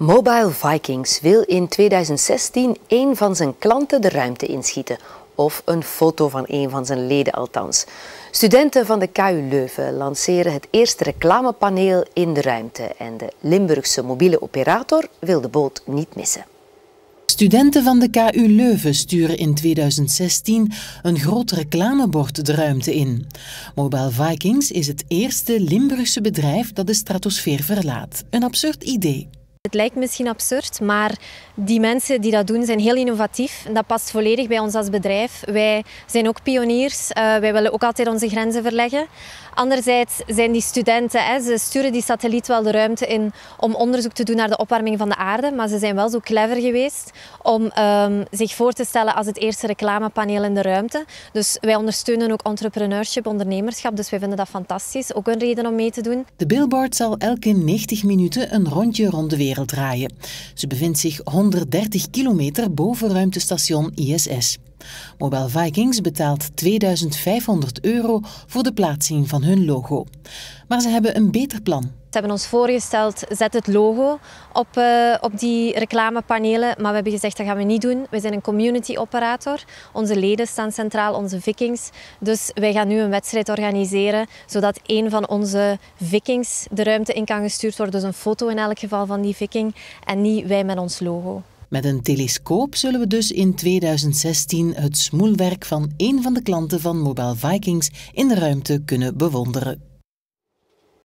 Mobile Vikings wil in 2016 één van zijn klanten de ruimte inschieten. Of een foto van een van zijn leden althans. Studenten van de KU Leuven lanceren het eerste reclamepaneel in de ruimte. En de Limburgse mobiele operator wil de boot niet missen. Studenten van de KU Leuven sturen in 2016 een groot reclamebord de ruimte in. Mobile Vikings is het eerste Limburgse bedrijf dat de stratosfeer verlaat. Een absurd idee. Het lijkt misschien absurd, maar die mensen die dat doen zijn heel innovatief. Dat past volledig bij ons als bedrijf. Wij zijn ook pioniers. Wij willen ook altijd onze grenzen verleggen. Anderzijds zijn die studenten, ze sturen die satelliet wel de ruimte in om onderzoek te doen naar de opwarming van de aarde. Maar ze zijn wel zo clever geweest om zich voor te stellen als het eerste reclamepaneel in de ruimte. Dus wij ondersteunen ook entrepreneurship, ondernemerschap. Dus wij vinden dat fantastisch. Ook een reden om mee te doen. De billboard zal elke 90 minuten een rondje rond de wereld draaien. Ze bevindt zich 130 kilometer boven ruimtestation ISS. Mobile Vikings betaalt €2500 voor de plaatsing van hun logo. Maar ze hebben een beter plan. Ze hebben ons voorgesteld, zet het logo op die reclamepanelen. Maar we hebben gezegd, dat gaan we niet doen. We zijn een community operator. Onze leden staan centraal, onze vikings. Dus wij gaan nu een wedstrijd organiseren, zodat een van onze vikings de ruimte in kan gestuurd worden. Dus een foto in elk geval van die viking en niet wij met ons logo. Met een telescoop zullen we dus in 2016 het smoelwerk van een van de klanten van Mobile Vikings in de ruimte kunnen bewonderen.